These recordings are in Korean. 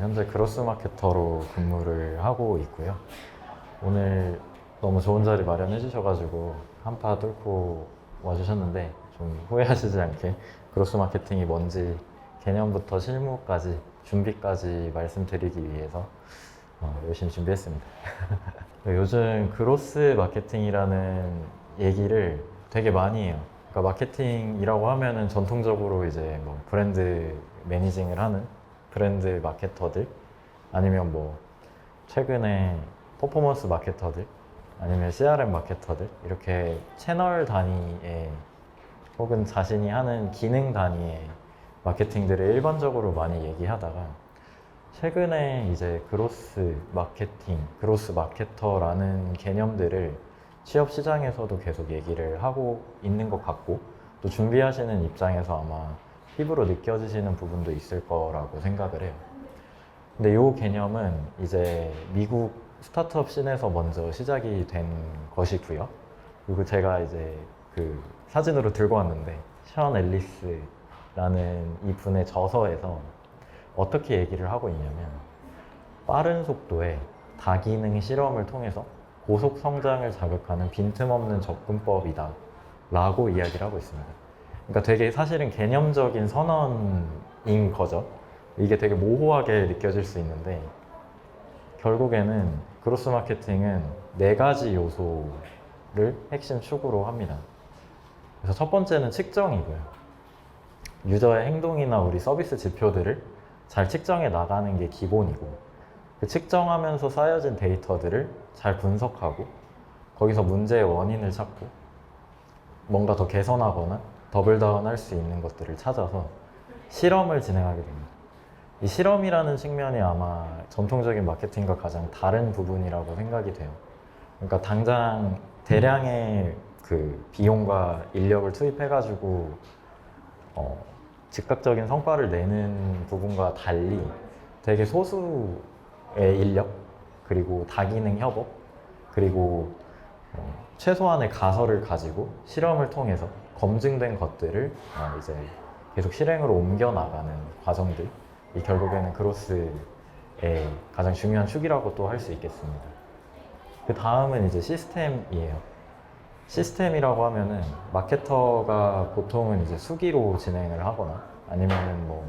현재 그로스 마케터로 근무를 하고 있고요. 오늘 너무 좋은 자리 마련해 주셔가지고 한파 뚫고 와주셨는데 좀 후회하시지 않게 그로스 마케팅이 뭔지 개념부터 실무까지 준비까지 말씀드리기 위해서 열심히 준비했습니다. 요즘 그로스 마케팅이라는 얘기를 되게 많이 해요. 그러니까 마케팅이라고 하면은 전통적으로 이제 뭐 브랜드 매니징을 하는 브랜드 마케터들, 아니면 뭐 최근에 퍼포먼스 마케터들, 아니면 CRM 마케터들, 이렇게 채널 단위의 혹은 자신이 하는 기능 단위의 마케팅들을 일반적으로 많이 얘기하다가 최근에 이제 그로스 마케팅, 그로스 마케터라는 개념들을 취업 시장에서도 계속 얘기를 하고 있는 것 같고, 또 준비하시는 입장에서 아마 피부로 느껴지시는 부분도 있을 거라고 생각을 해요. 근데 이 개념은 이제 미국 스타트업 씬에서 먼저 시작이 된 것이고요. 그리고 제가 이제 그 사진으로 들고 왔는데, 션 앨리스라는 이 분의 저서에서 어떻게 얘기를 하고 있냐면, 빠른 속도의 다기능 실험을 통해서 고속 성장을 자극하는 빈틈없는 접근법이다 라고 이야기를 하고 있습니다. 그러니까 되게 사실은 개념적인 선언인 거죠. 이게 되게 모호하게 느껴질 수 있는데, 결국에는 그로스 마케팅은 4가지 요소를 핵심 축으로 합니다. 그래서 첫 번째는 측정이고요. 유저의 행동이나 우리 서비스 지표들을 잘 측정해 나가는 게 기본이고, 그 측정하면서 쌓여진 데이터들을 잘 분석하고 거기서 문제의 원인을 찾고 뭔가 더 개선하거나 더블다운 할 수 있는 것들을 찾아서 실험을 진행하게 됩니다. 이 실험이라는 측면이 아마 전통적인 마케팅과 가장 다른 부분이라고 생각이 돼요. 그러니까 당장 대량의 그 비용과 인력을 투입해가지고 즉각적인 성과를 내는 부분과 달리 되게 소수의 인력, 그리고 다기능 협업, 그리고 최소한의 가설을 가지고 실험을 통해서 검증된 것들을 이제 계속 실행으로 옮겨 나가는 과정들, 이 결국에는 그로스의 가장 중요한 축이라고 또 할 수 있겠습니다. 그 다음은 이제 시스템이에요. 시스템이라고 하면은 마케터가 보통은 이제 수기로 진행을 하거나 아니면은 뭐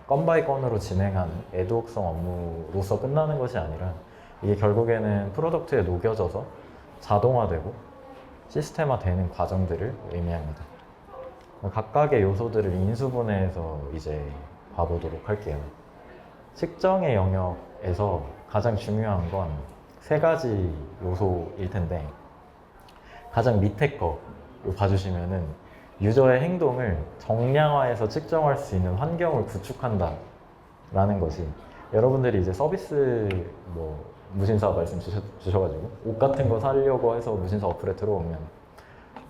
건 바이 건으로 진행하는 애드혹성 업무로서 끝나는 것이 아니라, 이게 결국에는 프로덕트에 녹여져서 자동화되고 시스템화되는 과정들을 의미합니다. 각각의 요소들을 인수분해해서 이제 봐보도록 할게요. 측정의 영역에서 가장 중요한 건 3가지 요소일 텐데, 가장 밑에 거 봐주시면은 유저의 행동을 정량화해서 측정할 수 있는 환경을 구축한다 라는 것이, 여러분들이 이제 서비스 뭐 무신사 말씀 주셔가지고 옷 같은 거 사려고 해서 무신사 어플에 들어오면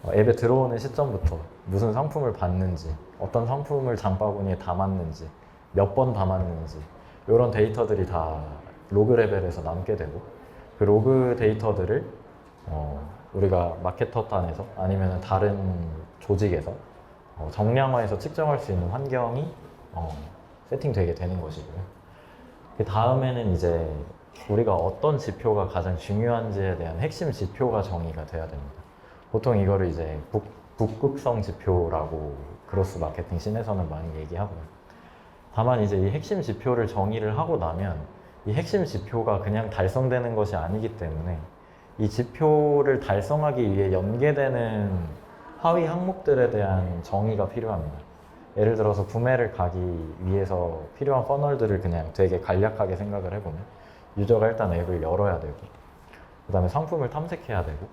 앱에 들어오는 시점부터 무슨 상품을 받는지, 어떤 상품을 장바구니에 담았는지, 몇 번 담았는지, 이런 데이터들이 다 로그 레벨에서 남게 되고, 그 로그 데이터들을 우리가 마케터 단에서 아니면 다른 조직에서 정량화해서 측정할 수 있는 환경이 세팅되게 되는 것이고요. 그 다음에는 이제 우리가 어떤 지표가 가장 중요한지에 대한 핵심 지표가 정의가 돼야 됩니다. 보통 이거를 이제 북극성 지표라고 그로스 마케팅 씬에서는 많이 얘기하고요. 다만 이제 이 핵심 지표를 정의를 하고 나면 이 핵심 지표가 그냥 달성되는 것이 아니기 때문에 이 지표를 달성하기 위해 연계되는 하위 항목들에 대한 정의가 필요합니다. 예를 들어서 구매를 가기 위해서 필요한 퍼널들을 그냥 되게 간략하게 생각을 해보면, 유저가 일단 앱을 열어야 되고, 그 다음에 상품을 탐색해야 되고,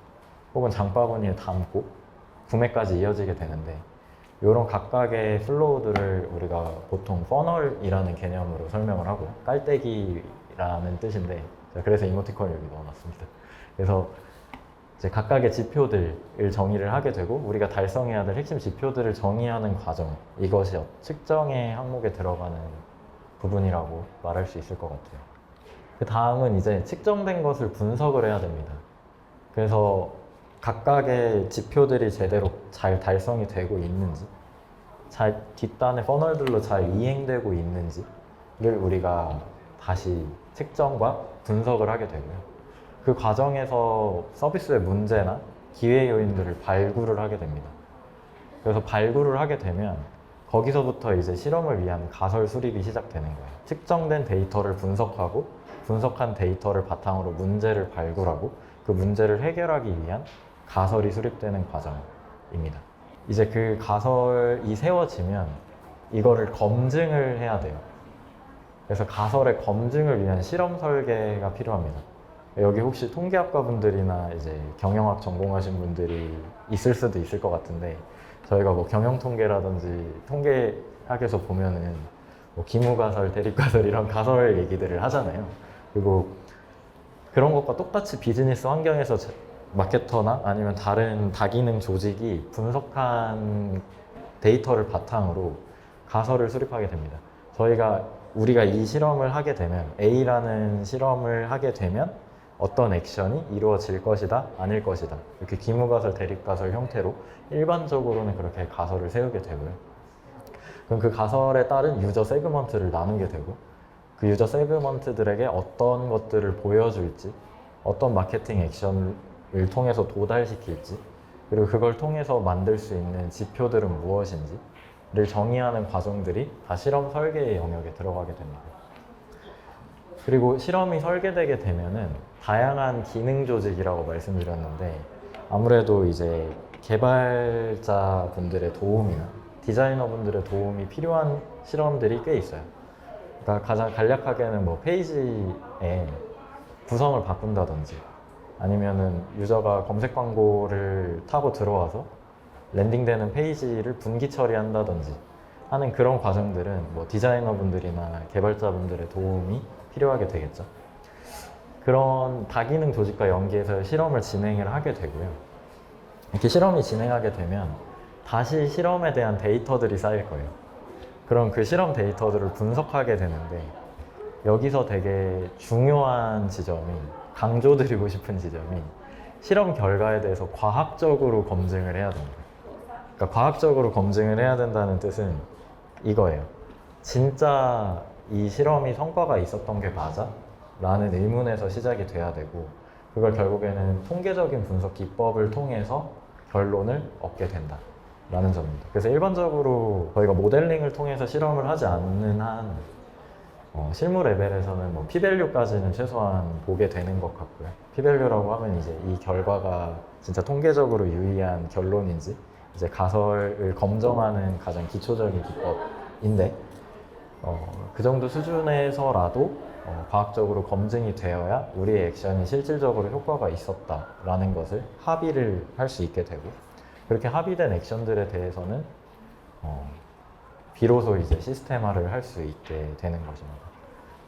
혹은 장바구니에 담고 구매까지 이어지게 되는데, 이런 각각의 플로우들을 우리가 보통 퍼널이라는 개념으로 설명을 하고, 깔때기라는 뜻인데 그래서 이모티콘을 여기 넣어놨습니다. 그래서 이제 각각의 지표들을 정의를 하게 되고, 우리가 달성해야 될 핵심 지표들을 정의하는 과정, 이것이 측정의 항목에 들어가는 부분이라고 말할 수 있을 것 같아요. 그 다음은 이제 측정된 것을 분석을 해야 됩니다. 그래서 각각의 지표들이 제대로 잘 달성이 되고 있는지, 잘 뒷단의 퍼널들로 잘 이행되고 있는지를 우리가 다시 측정과 분석을 하게 되고요. 그 과정에서 서비스의 문제나 기회 요인들을 발굴을 하게 됩니다. 그래서 발굴을 하게 되면 거기서부터 이제 실험을 위한 가설 수립이 시작되는 거예요. 측정된 데이터를 분석하고 분석한 데이터를 바탕으로 문제를 발굴하고 그 문제를 해결하기 위한 가설이 수립되는 과정입니다. 이제 그 가설이 세워지면 이거를 검증을 해야 돼요. 그래서 가설의 검증을 위한 실험 설계가 필요합니다. 여기 혹시 통계학과 분들이나 이제 경영학 전공하신 분들이 있을 수도 있을 것 같은데 저희가 뭐 경영통계라든지 통계학에서 보면은 뭐 기무가설, 대립가설 이런 가설 얘기들을 하잖아요. 그리고 그런 것과 똑같이 비즈니스 환경에서 마케터나 아니면 다른 다기능 조직이 분석한 데이터를 바탕으로 가설을 수립하게 됩니다. 우리가 이 실험을 하게 되면 A라는 실험을 하게 되면 어떤 액션이 이루어질 것이다, 아닐 것이다. 이렇게 기무가설, 대립가설 형태로 일반적으로는 그렇게 가설을 세우게 되고요. 그럼 그 가설에 따른 유저 세그먼트를 나누게 되고 그 유저 세그먼트들에게 어떤 것들을 보여줄지, 어떤 마케팅 액션을 통해서 도달시킬지, 그리고 그걸 통해서 만들 수 있는 지표들은 무엇인지를 정의하는 과정들이 다 실험 설계의 영역에 들어가게 됩니다. 그리고 실험이 설계되게 되면은 다양한 기능 조직이라고 말씀드렸는데 아무래도 이제 개발자 분들의 도움이나 디자이너 분들의 도움이 필요한 실험들이 꽤 있어요. 그러니까 가장 간략하게는 뭐 페이지에 구성을 바꾼다든지 아니면은 유저가 검색 광고를 타고 들어와서 랜딩되는 페이지를 분기 처리한다든지 하는 그런 과정들은 뭐 디자이너 분들이나 개발자 분들의 도움이 필요하게 되겠죠. 그런 다기능 조직과 연계해서 실험을 진행을 하게 되고요. 이렇게 실험이 진행하게 되면 다시 실험에 대한 데이터들이 쌓일 거예요. 그럼 그 실험 데이터들을 분석하게 되는데 여기서 되게 중요한 지점이, 강조드리고 싶은 지점이 실험 결과에 대해서 과학적으로 검증을 해야 됩니다. 그러니까 과학적으로 검증을 해야 된다는 뜻은 이거예요. 진짜 이 실험이 성과가 있었던 게 맞아? 라는 의문에서 시작이 돼야 되고 그걸 결국에는 통계적인 분석 기법을 통해서 결론을 얻게 된다 라는 점입니다. 그래서 일반적으로 저희가 모델링을 통해서 실험을 하지 않는 한 실무 레벨에서는 뭐 p-value까지는 최소한 보게 되는 것 같고요. p-value라고 하면 이제 이 결과가 진짜 통계적으로 유의한 결론인지 이제 가설을 검증하는 가장 기초적인 기법인데 그 정도 수준에서라도 과학적으로 검증이 되어야 우리의 액션이 실질적으로 효과가 있었다라는 것을 합의를 할 수 있게 되고 그렇게 합의된 액션들에 대해서는 비로소 이제 시스템화를 할 수 있게 되는 것입니다.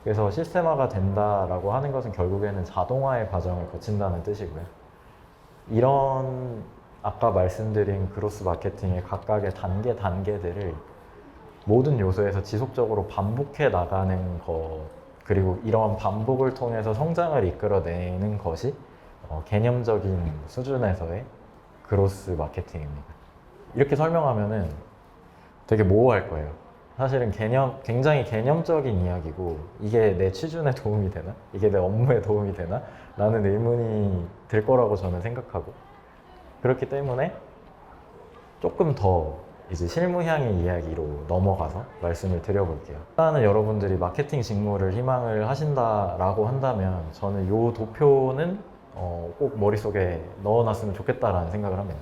그래서 시스템화가 된다라고 하는 것은 결국에는 자동화의 과정을 거친다는 뜻이고요. 이런 아까 말씀드린 그로스 마케팅의 각각의 단계들을 모든 요소에서 지속적으로 반복해 나가는 것 그리고 이러한 반복을 통해서 성장을 이끌어내는 것이 개념적인 수준에서의 그로스 마케팅입니다. 이렇게 설명하면은 되게 모호할 거예요. 사실은 굉장히 개념적인 이야기고 이게 내 취준에 도움이 되나? 이게 내 업무에 도움이 되나? 라는 의문이 들 거라고 저는 생각하고 그렇기 때문에 조금 더 이제 실무향의 이야기로 넘어가서 말씀을 드려볼게요. 일단은 여러분들이 마케팅 직무를 희망을 하신다라고 한다면 저는 이 도표는 꼭 머릿속에 넣어놨으면 좋겠다라는 생각을 합니다.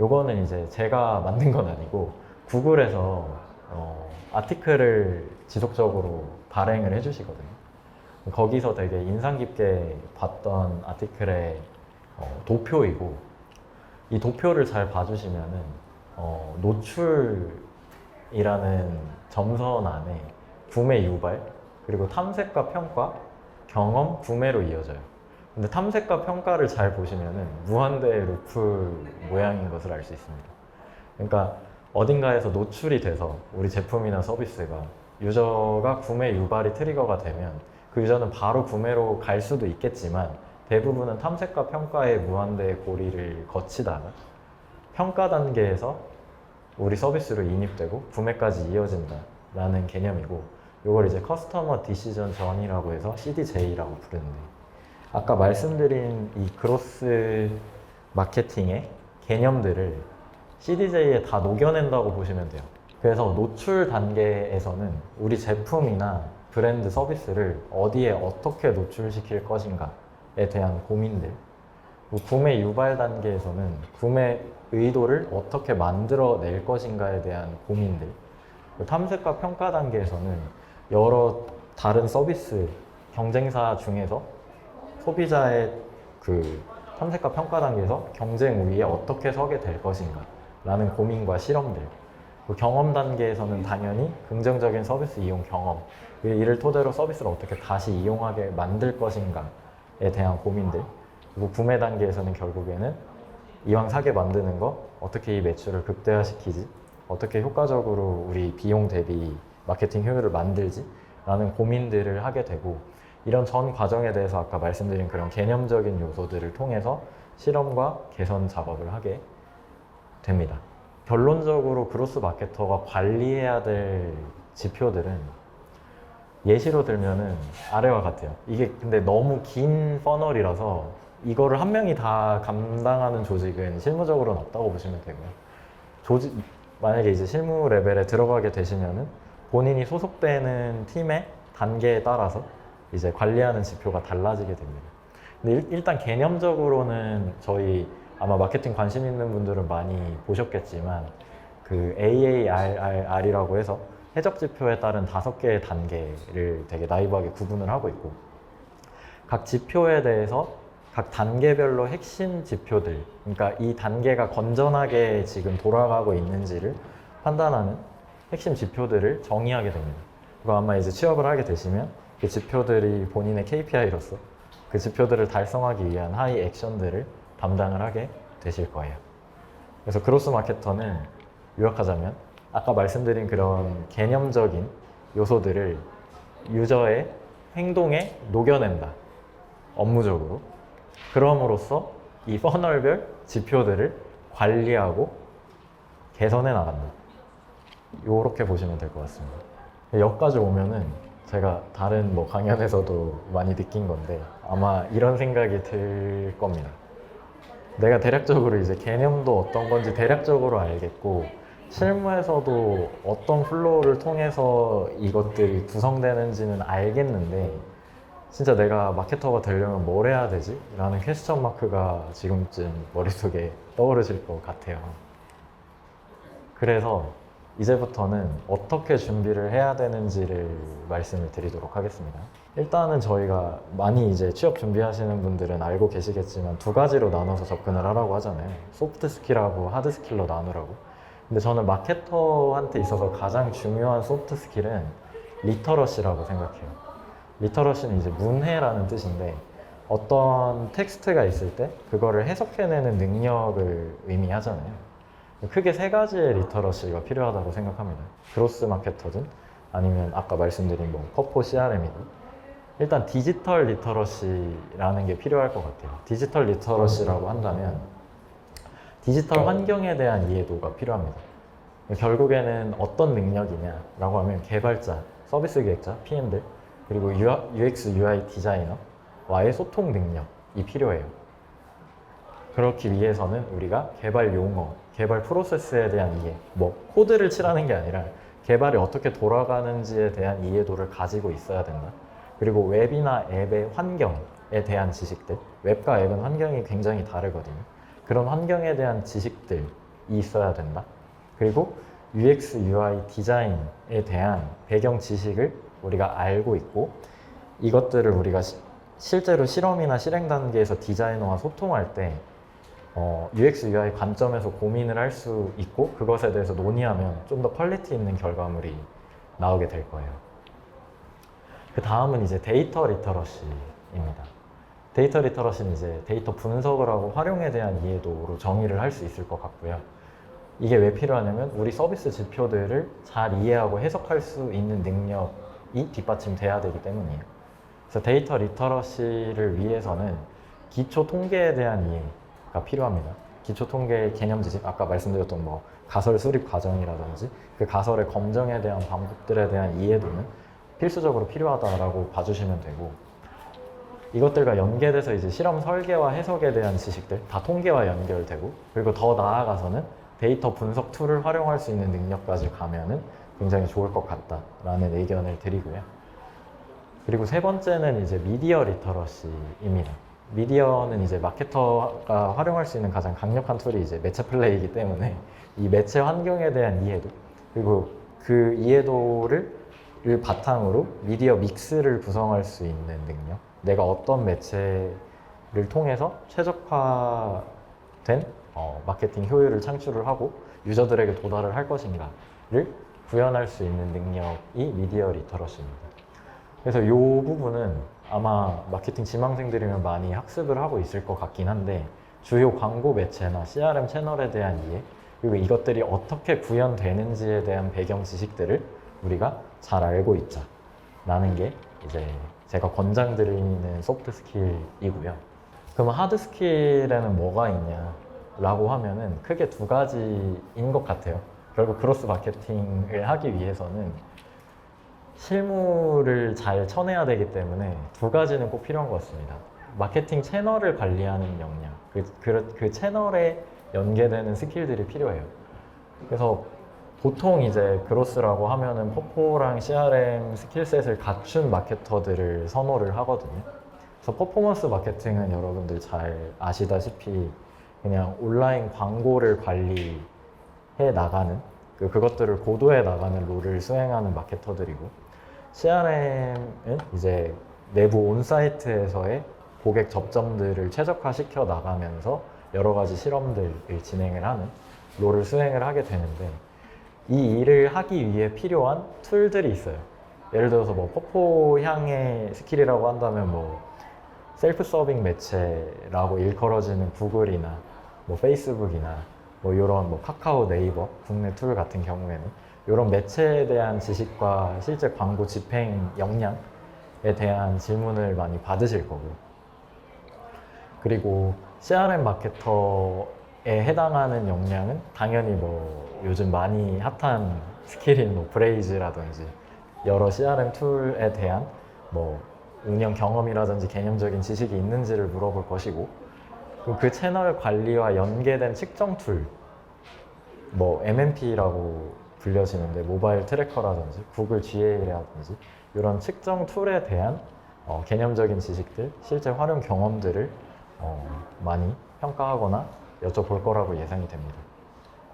요거는 이제 제가 만든 건 아니고 구글에서 아티클을 지속적으로 발행을 해주시거든요. 거기서 되게 인상 깊게 봤던 아티클의 도표이고 이 도표를 잘 봐주시면은 노출이라는 점선 안에 구매 유발, 그리고 탐색과 평가, 경험, 구매로 이어져요. 근데 탐색과 평가를 잘 보시면은 무한대의 루프 모양인 것을 알 수 있습니다. 그러니까 어딘가에서 노출이 돼서 우리 제품이나 서비스가 유저가 구매 유발이 트리거가 되면 그 유저는 바로 구매로 갈 수도 있겠지만 대부분은 탐색과 평가의 무한대의 고리를 거치다가 평가 단계에서 우리 서비스로 인입되고 구매까지 이어진다라는 개념이고 이걸 이제 커스터머 디시전 전이라고 해서 CDJ라고 부르는데, 아까 말씀드린 이 그로스 마케팅의 개념들을 CDJ에 다 녹여낸다고 보시면 돼요. 그래서 노출 단계에서는 우리 제품이나 브랜드 서비스를 어디에 어떻게 노출시킬 것인가에 대한 고민들, 구매 유발 단계에서는 구매 의도를 어떻게 만들어낼 것인가에 대한 고민들, 탐색과 평가 단계에서는 여러 다른 서비스 경쟁사 중에서 소비자의 그 탐색과 평가 단계에서 경쟁 우위에 어떻게 서게 될 것인가 라는 고민과 실험들, 경험 단계에서는 당연히 긍정적인 서비스 이용 경험, 이를 토대로 서비스를 어떻게 다시 이용하게 만들 것인가에 대한 고민들, 그리고 구매 단계에서는 결국에는 이왕 사게 만드는 거 어떻게 이 매출을 극대화시키지, 어떻게 효과적으로 우리 비용 대비 마케팅 효율을 만들지 라는 고민들을 하게 되고, 이런 전 과정에 대해서 아까 말씀드린 그런 개념적인 요소들을 통해서 실험과 개선 작업을 하게 됩니다. 결론적으로 그로스 마케터가 관리해야 될 지표들은 예시로 들면은 아래와 같아요. 이게 근데 너무 긴 퍼널이라서 이거를 한 명이 다 감당하는 조직은 실무적으로는 없다고 보시면 되고요. 만약에 이제 실무 레벨에 들어가게 되시면은 본인이 소속되는 팀의 단계에 따라서 이제 관리하는 지표가 달라지게 됩니다. 근데 일단 개념적으로는 저희 아마 마케팅 관심 있는 분들은 많이 보셨겠지만 그 AARR이라고 해서 해적 지표에 따른 5개의 단계를 되게 나이브하게 구분을 하고 있고, 각 지표에 대해서 각 단계별로 핵심 지표들, 그러니까 이 단계가 건전하게 지금 돌아가고 있는지를 판단하는 핵심 지표들을 정의하게 됩니다. 그리고 아마 이제 취업을 하게 되시면 그 지표들이 본인의 KPI로서 그 지표들을 달성하기 위한 하이 액션들을 담당을 하게 되실 거예요. 그래서 그로스 마케터는 요약하자면 아까 말씀드린 그런 개념적인 요소들을 유저의 행동에 녹여낸다, 업무적으로. 그럼으로써 이 퍼널별 지표들을 관리하고 개선해 나간다. 요렇게 보시면 될 것 같습니다. 여기까지 오면은 제가 다른 뭐 강연에서도 많이 느낀 건데 아마 이런 생각이 들 겁니다. 내가 대략적으로 이제 개념도 어떤 건지 대략적으로 알겠고, 실무에서도 어떤 플로우를 통해서 이것들이 구성되는지는 알겠는데 진짜 내가 마케터가 되려면 뭘 해야 되지? 라는 퀘스천 마크가 지금쯤 머릿속에 떠오르실 것 같아요. 그래서 이제부터는 어떻게 준비를 해야 되는지를 말씀을 드리도록 하겠습니다. 일단은 저희가 많이 이제 취업 준비하시는 분들은 알고 계시겠지만 2가지로 나눠서 접근을 하라고 하잖아요. 소프트 스킬하고 하드 스킬로 나누라고. 근데 저는 마케터한테 있어서 가장 중요한 소프트 스킬은 리터러시라고 생각해요. 리터러시는 이제 문해라는 뜻인데, 어떤 텍스트가 있을 때 그거를 해석해내는 능력을 의미하잖아요. 크게 3가지의 리터러시가 필요하다고 생각합니다. 그로스 마케터든 아니면 아까 말씀드린 뭐 커포 CRM이든 일단 디지털 리터러시라는 게 필요할 것 같아요. 디지털 리터러시라고 한다면 디지털 환경에 대한 이해도가 필요합니다. 결국에는 어떤 능력이냐라고 하면 개발자, 서비스 기획자, PM들, 그리고 UX, UI 디자이너와의 소통 능력이 필요해요. 그렇기 위해서는 우리가 개발 용어, 개발 프로세스에 대한 이해, 뭐 코드를 칠하는 게 아니라 개발이 어떻게 돌아가는지에 대한 이해도를 가지고 있어야 된다. 그리고 웹이나 앱의 환경에 대한 지식들, 웹과 앱은 환경이 굉장히 다르거든요. 그런 환경에 대한 지식들이 있어야 된다. 그리고 UX, UI 디자인에 대한 배경 지식을 우리가 알고 있고, 이것들을 우리가 실제로 실험이나 실행 단계에서 디자이너와 소통할 때 UX, UI 관점에서 고민을 할 수 있고, 그것에 대해서 논의하면 좀 더 퀄리티 있는 결과물이 나오게 될 거예요. 그 다음은 이제 데이터 리터러시입니다. 데이터 리터러시는 이제 데이터 분석을 하고 활용에 대한 이해도로 정의를 할 수 있을 것 같고요. 이게 왜 필요하냐면 우리 서비스 지표들을 잘 이해하고 해석할 수 있는 능력이 뒷받침돼야 되기 때문이에요. 그래서 데이터 리터러시를 위해서는 기초 통계에 대한 이해가 필요합니다. 기초 통계 개념 지식, 아까 말씀드렸던 뭐 가설 수립 과정이라든지 그 가설의 검증에 대한 방법들에 대한 이해도는 필수적으로 필요하다라고 봐주시면 되고, 이것들과 연계돼서 이제 실험 설계와 해석에 대한 지식들 다 통계와 연결되고, 그리고 더 나아가서는 데이터 분석 툴을 활용할 수 있는 능력까지 가면은 굉장히 좋을 것 같다라는 의견을 드리고요. 그리고 세 번째는 이제 미디어 리터러시입니다. 미디어는 이제 마케터가 활용할 수 있는 가장 강력한 툴이 이제 매체 플레이이기 때문에 이 매체 환경에 대한 이해도, 그리고 그 이해도를 바탕으로 미디어 믹스를 구성할 수 있는 능력, 내가 어떤 매체를 통해서 최적화된 마케팅 효율을 창출을 하고 유저들에게 도달을 할 것인가를 구현할 수 있는 능력이 미디어 리터러시입니다. 그래서 이 부분은 아마 마케팅 지망생들이면 많이 학습을 하고 있을 것 같긴 한데, 주요 광고 매체나 CRM 채널에 대한 이해, 그리고 이것들이 어떻게 구현되는지에 대한 배경 지식들을 우리가 잘 알고 있자라는 게 이제 제가 권장드리는 소프트 스킬이고요. 그럼 하드 스킬에는 뭐가 있냐라고 하면은 크게 두 가지인 것 같아요. 결국 크로스 마케팅을 하기 위해서는 실무를 잘 쳐내야 되기 때문에 두 가지는 꼭 필요한 것 같습니다. 마케팅 채널을 관리하는 역량, 그 채널에 연계되는 스킬들이 필요해요. 그래서 보통 이제 그로스라고 하면은 포포랑 CRM 스킬셋을 갖춘 마케터들을 선호를 하거든요. 그래서 퍼포먼스 마케팅은 여러분들 잘 아시다시피 그냥 온라인 광고를 관리해 나가는, 그것들을 고도해 나가는 롤을 수행하는 마케터들이고, CRM은 이제 내부 온사이트에서의 고객 접점들을 최적화시켜 나가면서 여러 가지 실험들을 진행을 하는 롤을 수행을 하게 되는데, 이 일을 하기 위해 필요한 툴들이 있어요. 예를 들어서 뭐 포포향의 스킬이라고 한다면 뭐 셀프 서빙 매체라고 일컬어지는 구글이나 뭐 페이스북이나 뭐 이런 뭐 카카오, 네이버 국내 툴 같은 경우에는 이런 매체에 대한 지식과 실제 광고 집행 역량에 대한 질문을 많이 받으실 거고, 그리고 CRM 마케터에 해당하는 역량은 당연히 뭐 요즘 많이 핫한 스킬인 뭐 브레이즈라든지 여러 CRM 툴에 대한 뭐 운영 경험이라든지 개념적인 지식이 있는지를 물어볼 것이고, 그 채널 관리와 연계된 측정 툴, 뭐 MMP라고 불려지는데 모바일 트래커라든지 구글 GA라든지 이런 측정 툴에 대한 개념적인 지식들, 실제 활용 경험들을 많이 평가하거나 여쭤볼 거라고 예상이 됩니다.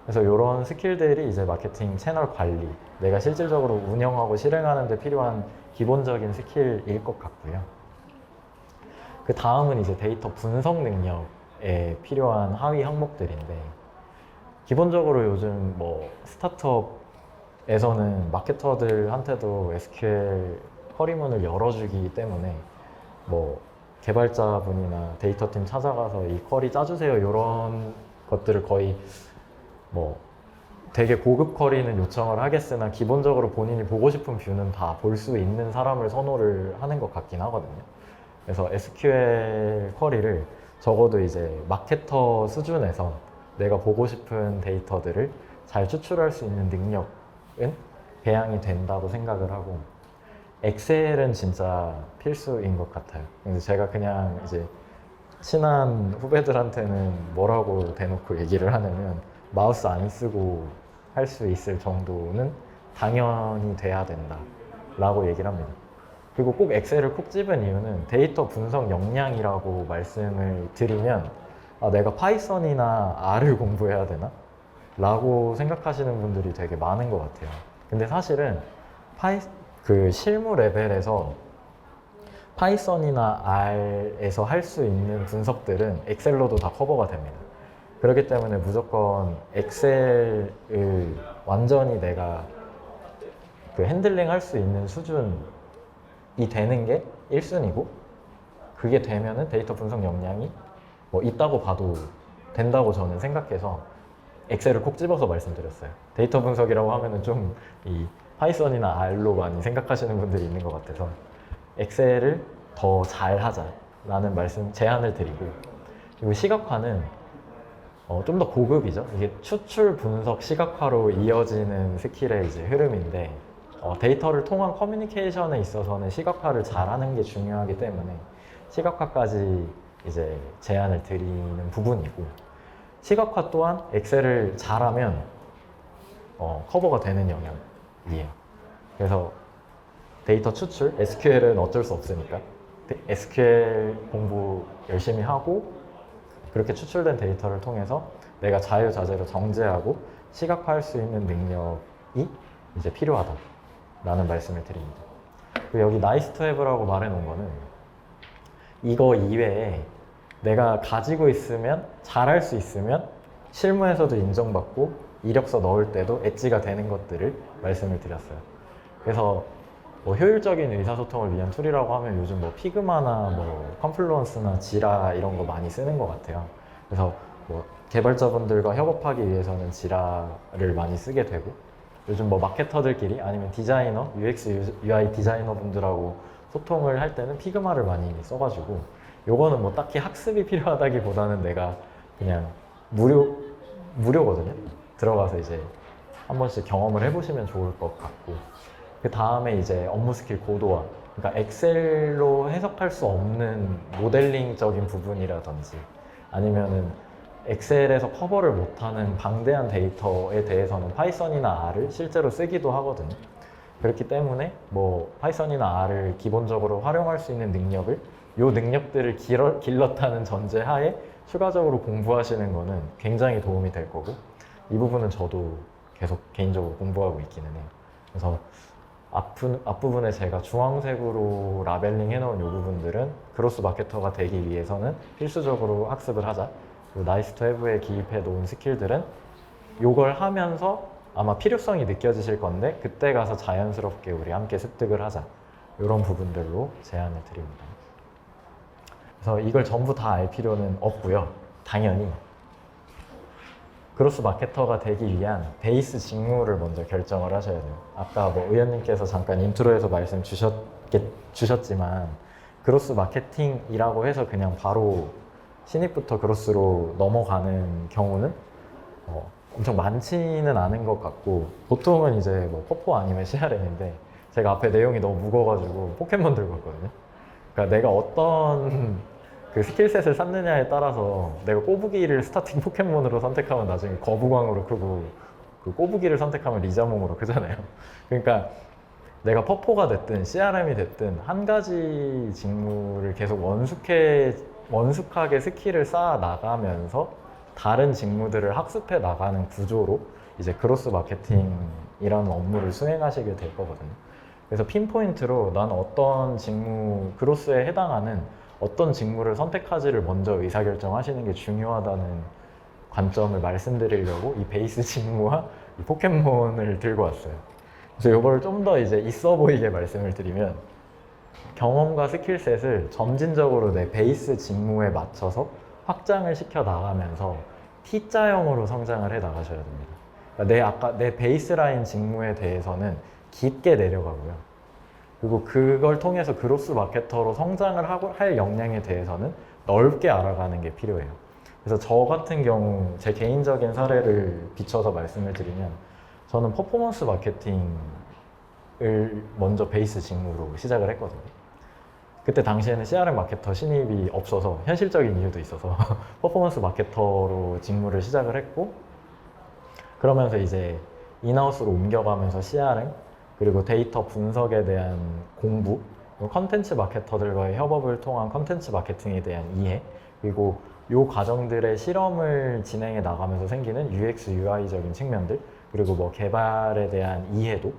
그래서 이런 스킬들이 이제 마케팅 채널 관리, 내가 실질적으로 운영하고 실행하는 데 필요한 기본적인 스킬일 것 같고요. 그 다음은 이제 데이터 분석 능력에 필요한 하위 항목들인데, 기본적으로 요즘 뭐 스타트업에서는 마케터들한테도 SQL 허리문을 열어주기 때문에 뭐 개발자분이나 데이터팀 찾아가서 이 쿼리 짜주세요 이런 것들을 거의 뭐 되게 고급 쿼리는 요청을 하겠으나 기본적으로 본인이 보고 싶은 뷰는 다 볼 수 있는 사람을 선호를 하는 것 같긴 하거든요. 그래서 SQL 쿼리를 적어도 이제 마케터 수준에서 내가 보고 싶은 데이터들을 잘 추출할 수 있는 능력은 배양이 된다고 생각을 하고, 엑셀은 진짜 필수인 것 같아요. 그래서 제가 그냥 이제 친한 후배들한테는 뭐라고 대놓고 얘기를 하냐면, 마우스 안 쓰고 할 수 있을 정도는 당연히 돼야 된다 라고 얘기를 합니다. 그리고 꼭 엑셀을 콕 집은 이유는 데이터 분석 역량이라고 말씀을 드리면, 내가 파이썬이나 R을 공부해야 되나? 라고 생각하시는 분들이 되게 많은 것 같아요. 근데 사실은 그 실무 레벨에서 파이썬이나 R에서 할 수 있는 분석들은 엑셀로도 다 커버가 됩니다. 그렇기 때문에 무조건 엑셀을 완전히 내가 그 핸들링 할 수 있는 수준이 되는 게 1순위고, 그게 되면은 데이터 분석 역량이 뭐 있다고 봐도 된다고 저는 생각해서 엑셀을 콕 집어서 말씀드렸어요. 데이터 분석이라고 하면은 좀 이 파이썬이나 R로 많이 생각하시는 분들이 있는 것 같아서 엑셀을 더 잘하자라는 제안을 드리고, 그리고 시각화는 좀 더 고급이죠. 이게 추출 분석 시각화로 이어지는 스킬의 이제 흐름인데, 데이터를 통한 커뮤니케이션에 있어서는 시각화를 잘하는 게 중요하기 때문에 시각화까지 이제 제안을 드리는 부분이고, 시각화 또한 엑셀을 잘하면 커버가 되는 영역이에요. 그래서 데이터 추출, SQL은 어쩔 수 없으니까 SQL 공부 열심히 하고 그렇게 추출된 데이터를 통해서 내가 자유자재로 정제하고 시각화할 수 있는 능력이 이제 필요하다라는 말씀을 드립니다. 그리고 여기 나이스 투 해브라고 말해놓은 거는 이거 이외에 내가 가지고 있으면, 잘할 수 있으면 실무에서도 인정받고 이력서 넣을 때도 엣지가 되는 것들을 말씀을 드렸어요. 그래서 뭐 효율적인 의사소통을 위한 툴이라고 하면 요즘 뭐 피그마나 뭐 컨플루언스나 지라 이런 거 많이 쓰는 것 같아요. 그래서 뭐 개발자분들과 협업하기 위해서는 지라를 많이 쓰게 되고, 요즘 뭐 마케터들끼리 아니면 디자이너, UX, UI 디자이너 분들하고 소통을 할 때는 피그마를 많이 써가지고, 요거는 뭐 딱히 학습이 필요하다기보다는 내가 그냥 무료거든요. 들어가서 이제 한 번씩 경험을 해보시면 좋을 것 같고, 그 다음에 이제 업무 스킬 고도화, 그러니까 엑셀로 해석할 수 없는 모델링적인 부분이라든지 아니면은 엑셀에서 커버를 못하는 방대한 데이터에 대해서는 파이썬이나 R을 실제로 쓰기도 하거든요. 그렇기 때문에 뭐 파이썬이나 R을 기본적으로 활용할 수 있는 능력을, 요 능력들을 길렀다는 전제하에 추가적으로 공부하시는 거는 굉장히 도움이 될 거고, 이 부분은 저도 계속 개인적으로 공부하고 있기는 해요. 그래서 앞부분에 제가 주황색으로 라벨링 해놓은 이 부분들은 그로스 마케터가 되기 위해서는 필수적으로 학습을 하자. 그리고 나이스 투 해브에 기입해 놓은 스킬들은 이걸 하면서 아마 필요성이 느껴지실 건데 그때 가서 자연스럽게 우리 함께 습득을 하자. 이런 부분들로 제안을 드립니다. 그래서 이걸 전부 다 알 필요는 없고요. 당연히 그로스 마케터가 되기 위한 베이스 직무를 먼저 결정을 하셔야 돼요. 아까 뭐 의원님께서 잠깐 인트로에서 말씀 주셨지만 그로스 마케팅이라고 해서 그냥 바로 신입부터 그로스로 넘어가는 경우는 엄청 많지는 않은 것 같고, 보통은 이제 뭐 퍼포 아니면 CRM인데 제가 앞에 내용이 너무 무거워가지고 포켓몬 들고 왔거든요. 그러니까 내가 어떤 그 스킬셋을 쌓느냐에 따라서 내가 꼬부기를 스타팅 포켓몬으로 선택하면 나중에 거부광으로 크고, 그 꼬부기를 선택하면 리자몽으로 크잖아요. 그러니까 내가 퍼포가 됐든 CRM이 됐든 한 가지 직무를 계속 원숙하게 스킬을 쌓아 나가면서 다른 직무들을 학습해 나가는 구조로 이제 그로스 마케팅이라는 업무를 수행하시게 될 거거든요. 그래서 핀포인트로 난 어떤 직무, 그로스에 해당하는 어떤 직무를 선택하지를 먼저 의사결정하시는 게 중요하다는 관점을 말씀드리려고 이 베이스 직무와 이 포켓몬을 들고 왔어요. 그래서 이걸 좀 더 이제 있어 보이게 말씀을 드리면, 경험과 스킬셋을 점진적으로 내 베이스 직무에 맞춰서 확장을 시켜 나가면서 T자형으로 성장을 해 나가셔야 됩니다. 그러니까 내 베이스라인 직무에 대해서는 깊게 내려가고요. 그리고 그걸 통해서 그로스 마케터로 성장을 할 역량에 대해서는 넓게 알아가는 게 필요해요. 그래서 저 같은 경우 제 개인적인 사례를 비춰서 말씀을 드리면, 저는 퍼포먼스 마케팅을 먼저 베이스 직무로 시작을 했거든요. 그때 당시에는 CRM 마케터 신입이 없어서, 현실적인 이유도 있어서 퍼포먼스 마케터로 직무를 시작을 했고, 그러면서 이제 인하우스로 옮겨가면서 CRM, 그리고 데이터 분석에 대한 공부, 컨텐츠 마케터들과의 협업을 통한 컨텐츠 마케팅에 대한 이해, 그리고 이 과정들의 실험을 진행해 나가면서 생기는 UX, UI적인 측면들, 그리고 뭐 개발에 대한 이해도를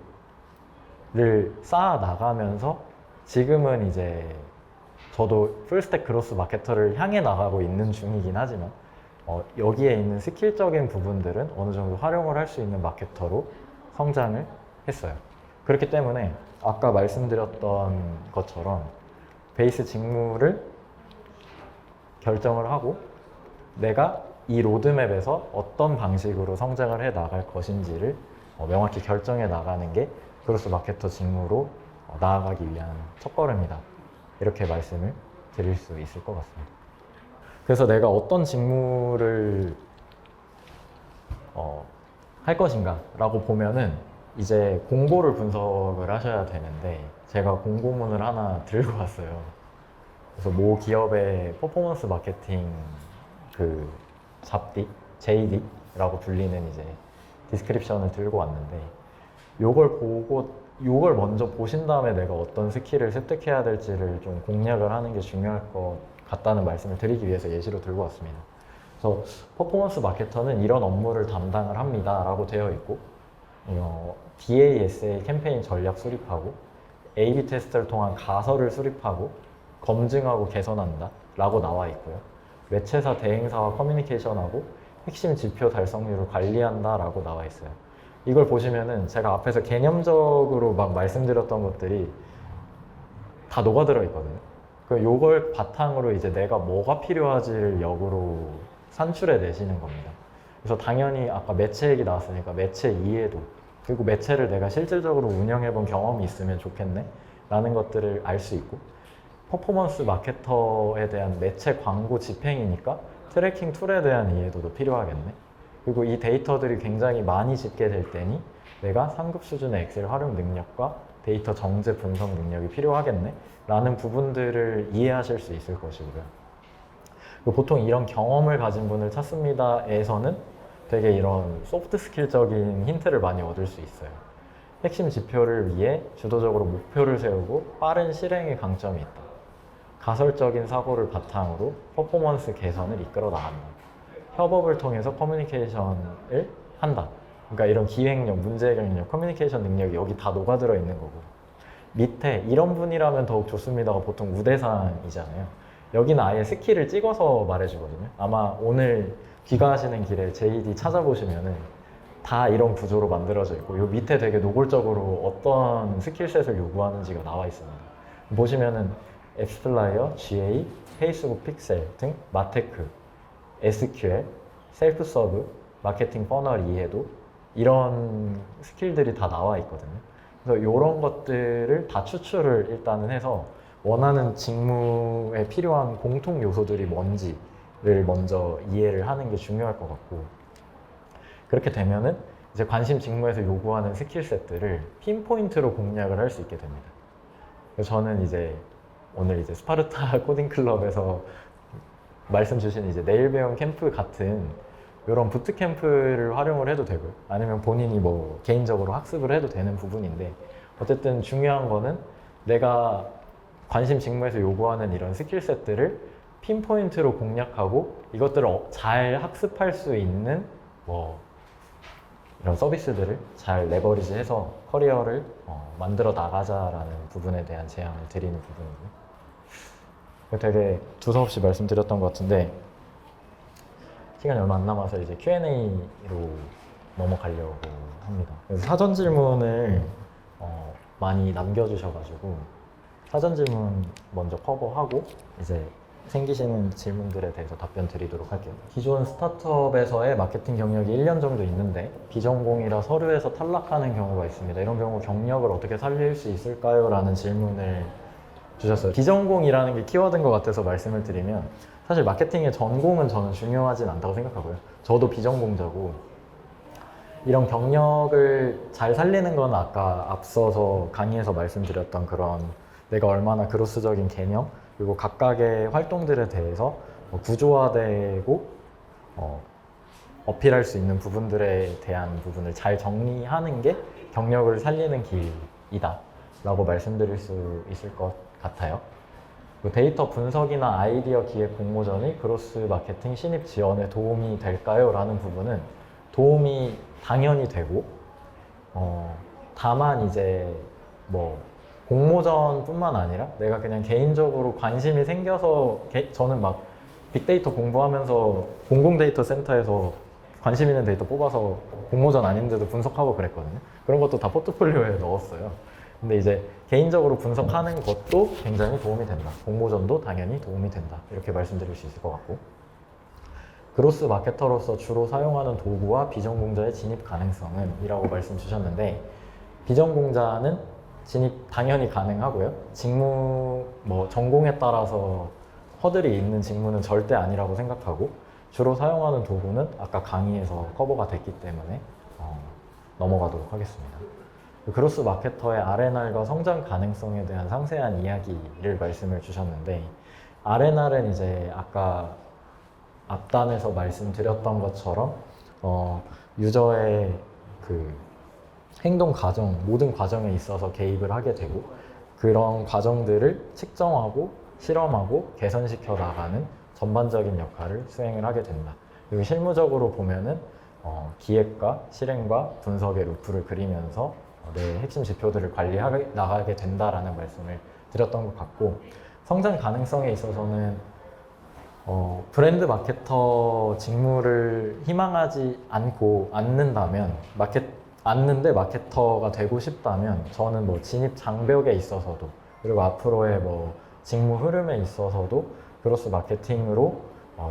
쌓아 나가면서 지금은 이제 저도 풀스택 그로스 마케터를 향해 나가고 있는 중이긴 하지만 여기에 있는 스킬적인 부분들은 어느 정도 활용을 할 수 있는 마케터로 성장을 했어요. 그렇기 때문에 아까 말씀드렸던 것처럼 베이스 직무를 결정을 하고 내가 이 로드맵에서 어떤 방식으로 성장을 해 나갈 것인지를 명확히 결정해 나가는 게 그로스 마케터 직무로 나아가기 위한 첫걸음이다. 이렇게 말씀을 드릴 수 있을 것 같습니다. 그래서 내가 어떤 직무를 할 것인가 라고 보면은 이제 공고를 분석을 하셔야 되는데 제가 공고문을 하나 들고 왔어요. 그래서 모 기업의 퍼포먼스 마케팅 그 잡디, JD라고 불리는 이제 디스크립션을 들고 왔는데 요걸 먼저 보신 다음에 내가 어떤 스킬을 습득해야 될지를 좀 공략을 하는 게 중요할 것 같다는 말씀을 드리기 위해서 예시로 들고 왔습니다. 그래서 퍼포먼스 마케터는 이런 업무를 담당을 합니다 라고 되어 있고 DASA 캠페인 전략 수립하고 A/B 테스트를 통한 가설을 수립하고 검증하고 개선한다 라고 나와 있고요. 매체사 대행사와 커뮤니케이션하고 핵심 지표 달성률을 관리한다 라고 나와 있어요. 이걸 보시면은 제가 앞에서 개념적으로 막 말씀드렸던 것들이 다 녹아들어 있거든요. 요걸 바탕으로 이제 내가 뭐가 필요하지를 역으로 산출해 내시는 겁니다. 그래서 당연히 아까 매체 얘기 나왔으니까 매체 이해도, 그리고 매체를 내가 실질적으로 운영해 본 경험이 있으면 좋겠네 라는 것들을 알 수 있고, 퍼포먼스 마케터에 대한 매체 광고 집행이니까 트래킹 툴에 대한 이해도도 필요하겠네. 그리고 이 데이터들이 굉장히 많이 집계 될 때니 내가 3급 수준의 엑셀 활용 능력과 데이터 정제 분석 능력이 필요하겠네 라는 부분들을 이해하실 수 있을 것이고요. 보통 이런 경험을 가진 분을 찾습니다에서는 되게 이런 소프트 스킬적인 힌트를 많이 얻을 수 있어요. 핵심 지표를 위해 주도적으로 목표를 세우고 빠른 실행의 강점이 있다. 가설적인 사고를 바탕으로 퍼포먼스 개선을 이끌어 나간다. 협업을 통해서 커뮤니케이션을 한다. 그러니까 이런 기획력, 문제 해결력, 커뮤니케이션 능력이 여기 다 녹아들어 있는 거고, 밑에 이런 분이라면 더욱 좋습니다가 보통 우대사항이잖아요. 여기는 아예 스킬을 찍어서 말해주거든요. 아마 오늘 귀가하시는 길에 JD 찾아보시면은 다 이런 구조로 만들어져 있고, 요 밑에 되게 노골적으로 어떤 스킬셋을 요구하는지가 나와 있습니다. 보시면은 앱스플라이어, GA, 페이스북 픽셀 등 마테크, SQL, 셀프 서브, 마케팅 퍼널 이해도, 이런 스킬들이 다 나와 있거든요. 그래서 이런 것들을 다 추출을 일단은 해서 원하는 직무에 필요한 공통 요소들이 뭔지를 먼저 이해를 하는 게 중요할 것 같고, 그렇게 되면은 이제 관심 직무에서 요구하는 스킬셋들을 핀포인트로 공략을 할 수 있게 됩니다. 그래서 저는 이제 오늘 이제 스파르타 코딩 클럽에서 말씀 주신 이제 내일 배움 캠프 같은 이런 부트 캠프를 활용을 해도 되고요. 아니면 본인이 뭐 개인적으로 학습을 해도 되는 부분인데, 어쨌든 중요한 거는 내가 관심 직무에서 요구하는 이런 스킬셋들을 핀포인트로 공략하고 이것들을 잘 학습할 수 있는 뭐 이런 서비스들을 잘 레버리지해서 커리어를 만들어 나가자라는 부분에 대한 제안을 드리는 부분이고요. 되게 두서없이 말씀드렸던 것 같은데 시간이 얼마 안 남아서 이제 Q&A로 넘어가려고 합니다. 그래서 사전 질문을 많이 남겨주셔가지고 사전 질문 먼저 커버하고 이제 생기시는 질문들에 대해서 답변 드리도록 할게요. 기존 스타트업에서의 마케팅 경력이 1년 정도 있는데 비전공이라 서류에서 탈락하는 경우가 있습니다. 이런 경우 경력을 어떻게 살릴 수 있을까요? 라는 질문을 주셨어요. 비전공이라는 게 키워드인 것 같아서 말씀을 드리면, 사실 마케팅의 전공은 저는 중요하진 않다고 생각하고요. 저도 비전공자고, 이런 경력을 잘 살리는 건 아까 앞서서 강의에서 말씀드렸던 그런 내가 얼마나 그로스적인 개념, 그리고 각각의 활동들에 대해서 구조화되고 어필할 수 있는 부분들에 대한 부분을 잘 정리하는 게 경력을 살리는 길이다 라고 말씀드릴 수 있을 것 같아요. 데이터 분석이나 아이디어 기획 공모전이 그로스 마케팅 신입 지원에 도움이 될까요? 라는 부분은 도움이 당연히 되고, 다만 이제 뭐 공모전뿐만 아니라 내가 그냥 개인적으로 관심이 생겨서 저는 막 빅데이터 공부하면서 공공데이터 센터에서 관심 있는 데이터 뽑아서 공모전 아닌데도 분석하고 그랬거든요. 그런 것도 다 포트폴리오에 넣었어요. 근데 이제 개인적으로 분석하는 것도 굉장히 도움이 된다. 공모전도 당연히 도움이 된다. 이렇게 말씀드릴 수 있을 것 같고, 그로스 마케터로서 주로 사용하는 도구와 비전공자의 진입 가능성은? 이라고 말씀 주셨는데, 비전공자는 진입 당연히 가능하고요. 직무, 뭐 전공에 따라서 허들이 있는 직무는 절대 아니라고 생각하고, 주로 사용하는 도구는 아까 강의에서 커버가 됐기 때문에 넘어가도록 하겠습니다. 그로스 마케터의 R&R과 성장 가능성에 대한 상세한 이야기를 말씀을 주셨는데, R&R은 이제 아까 앞단에서 말씀드렸던 것처럼 유저의 그 행동 과정, 모든 과정에 있어서 개입을 하게 되고, 그런 과정들을 측정하고 실험하고 개선시켜 나가는 전반적인 역할을 수행을 하게 된다. 그리고 실무적으로 보면은 기획과 실행과 분석의 루프를 그리면서 내 핵심 지표들을 관리해 나가게 된다라는 말씀을 드렸던 것 같고, 성장 가능성에 있어서는 브랜드 마케터 직무를 희망하지 않는데 마케터가 되고 싶다면, 저는 뭐 진입 장벽에 있어서도 그리고 앞으로의 뭐 직무 흐름에 있어서도 그로스 마케팅으로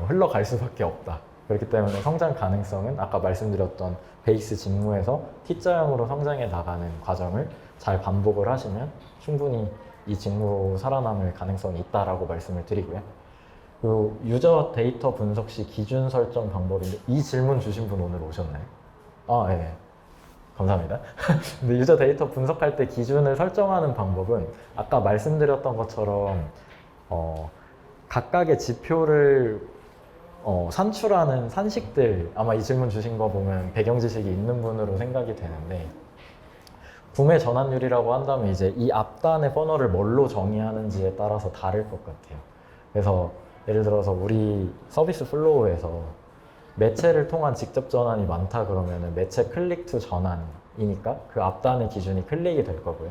흘러갈 수밖에 없다. 그렇기 때문에 성장 가능성은 아까 말씀드렸던 베이스 직무에서 T자형으로 성장해 나가는 과정을 잘 반복을 하시면 충분히 이 직무로 살아남을 가능성이 있다라고 말씀을 드리고요. 그 유저 데이터 분석 시 기준 설정 방법인데, 이 질문 주신 분 오늘 오셨나요? 아, 네. 감사합니다. 근데 유저 데이터 분석할 때 기준을 설정하는 방법은 아까 말씀드렸던 것처럼 각각의 지표를 산출하는 산식들, 아마 이 질문 주신 거 보면 배경 지식이 있는 분으로 생각이 되는데, 구매 전환율이라고 한다면 이제 이 앞단의 퍼널을 뭘로 정의하는지에 따라서 다를 것 같아요. 그래서 예를 들어서 우리 서비스 플로우에서 매체를 통한 직접 전환이 많다 그러면은 매체 클릭 투 전환이니까 그 앞단의 기준이 클릭이 될 거고요.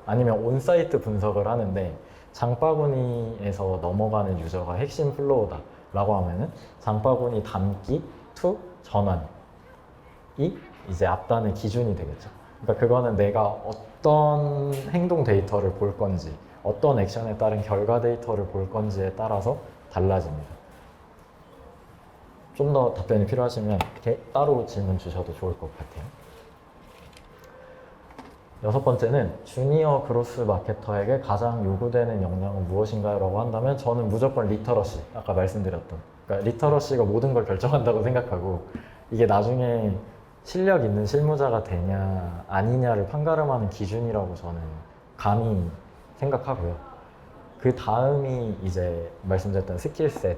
아니면 온사이트 분석을 하는데 장바구니에서 넘어가는 유저가 핵심 플로우다 라고 하면은 장바구니 담기 투 전환이 이제 앞단의 기준이 되겠죠. 그러니까 그거는 내가 어떤 행동 데이터를 볼 건지, 어떤 액션에 따른 결과 데이터를 볼 건지에 따라서 달라집니다. 좀 더 답변이 필요하시면 이렇게 따로 질문 주셔도 좋을 것 같아요. 6번째는 주니어 그로스 마케터에게 가장 요구되는 역량은 무엇인가요? 라고 한다면 저는 무조건 리터러시, 아까 말씀드렸던, 그러니까 리터러시가 모든 걸 결정한다고 생각하고, 이게 나중에 실력 있는 실무자가 되냐 아니냐를 판가름하는 기준이라고 저는 감히 생각하고요. 그 다음이 이제 말씀드렸던 스킬셋에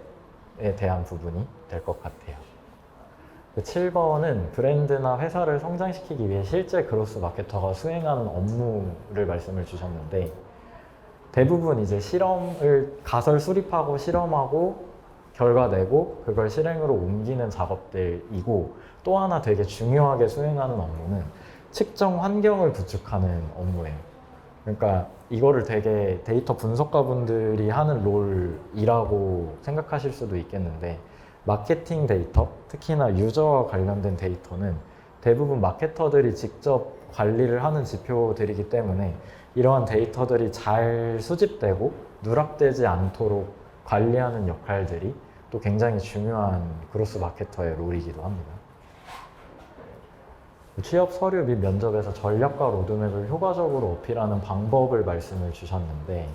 대한 부분이 될 것 같아요. 7번은 브랜드나 회사를 성장시키기 위해 실제 그로스 마케터가 수행하는 업무를 말씀을 주셨는데, 대부분 이제 실험을 가설 수립하고 실험하고 결과 내고 그걸 실행으로 옮기는 작업들이고, 또 하나 되게 중요하게 수행하는 업무는 측정 환경을 구축하는 업무예요. 그러니까 이거를 되게 데이터 분석가 분들이 하는 롤이라고 생각하실 수도 있겠는데, 마케팅 데이터, 특히나 유저와 관련된 데이터는 대부분 마케터들이 직접 관리를 하는 지표들이기 때문에 이러한 데이터들이 잘 수집되고 누락되지 않도록 관리하는 역할들이 또 굉장히 중요한 그로스 마케터의 롤이기도 합니다. 취업 서류 및 면접에서 전략과 로드맵을 효과적으로 어필하는 방법을 말씀을 주셨는데,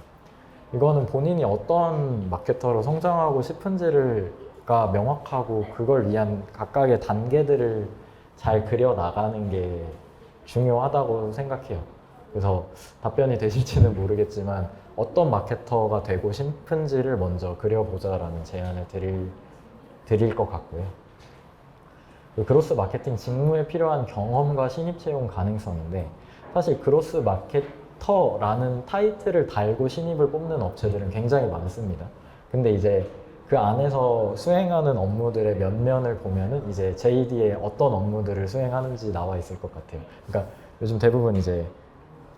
이거는 본인이 어떤 마케터로 성장하고 싶은지가 명확하고 그걸 위한 각각의 단계들을 잘 그려 나가는 게 중요하다고 생각해요. 그래서 답변이 되실지는 모르겠지만 어떤 마케터가 되고 싶은지를 먼저 그려보자라는 제안을 드릴 것 같고요. 그로스 마케팅 직무에 필요한 경험과 신입 채용 가능성인데, 사실 그로스 마케터라는 타이틀을 달고 신입을 뽑는 업체들은 굉장히 많습니다. 근데 이제 그 안에서 수행하는 업무들의 면면을 보면은 이제 JD에 어떤 업무들을 수행하는지 나와 있을 것 같아요. 그러니까 요즘 대부분 이제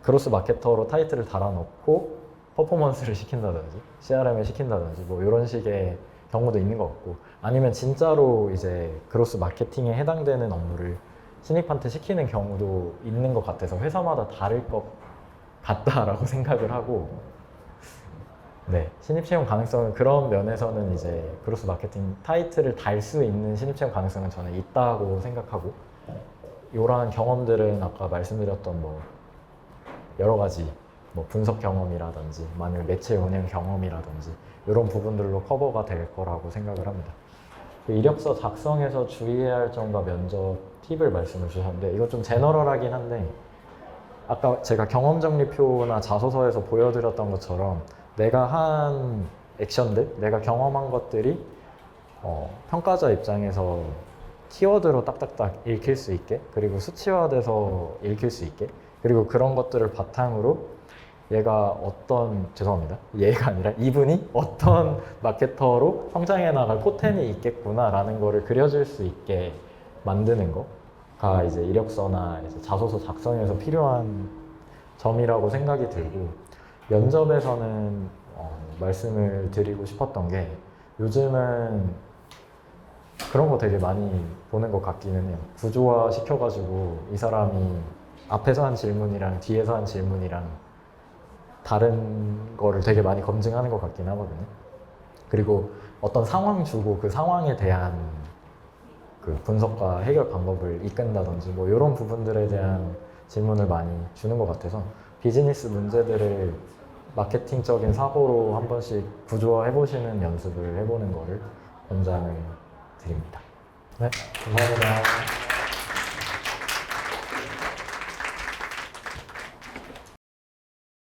그로스 마케터로 타이틀을 달아놓고 퍼포먼스를 시킨다든지 CRM을 시킨다든지 뭐 이런 식의 경우도 있는 것 같고, 아니면 진짜로 이제 그로스 마케팅에 해당되는 업무를 신입한테 시키는 경우도 있는 것 같아서 회사마다 다를 것 같다라고 생각을 하고, 네, 신입 채용 가능성은 그런 면에서는 이제 그로스 마케팅 타이틀을 달 수 있는 신입 채용 가능성은 저는 있다고 생각하고, 이러한 경험들은 아까 말씀드렸던 뭐 여러 가지 뭐 분석 경험이라든지 만약 매체 운영 경험이라든지 이런 부분들로 커버가 될 거라고 생각을 합니다. 이력서 작성에서 주의해야 할 점과 면접 팁을 말씀을 주셨는데, 이거 좀 제너럴하긴 한데 아까 제가 경험정리표나 자소서에서 보여드렸던 것처럼 내가 한 액션들, 내가 경험한 것들이 평가자 입장에서 키워드로 딱딱딱 읽힐 수 있게, 그리고 수치화돼서 읽힐 수 있게, 그리고 그런 것들을 바탕으로 얘가 아니라 이분이 어떤 마케터로 성장해 나갈 포텐이 있겠구나라는 거를 그려줄 수 있게 만드는 거가 이제 이력서나 이제 자소서 작성에서 필요한 점이라고 생각이 들고, 면접에서는 말씀을 드리고 싶었던 게, 요즘은 그런 거 되게 많이 보는 것 같기는 해요. 구조화 시켜가지고 이 사람이 앞에서 한 질문이랑 뒤에서 한 질문이랑 다른 거를 되게 많이 검증하는 것 같긴 하거든요. 그리고 어떤 상황 주고 그 상황에 대한 그 분석과 해결 방법을 이끈다든지 뭐 이런 부분들에 대한 질문을 많이 주는 것 같아서, 비즈니스 문제들을 마케팅적인 사고로 한 번씩 구조화해 보시는 연습을 해보는 거를 권장을 드립니다. 네, 감사합니다.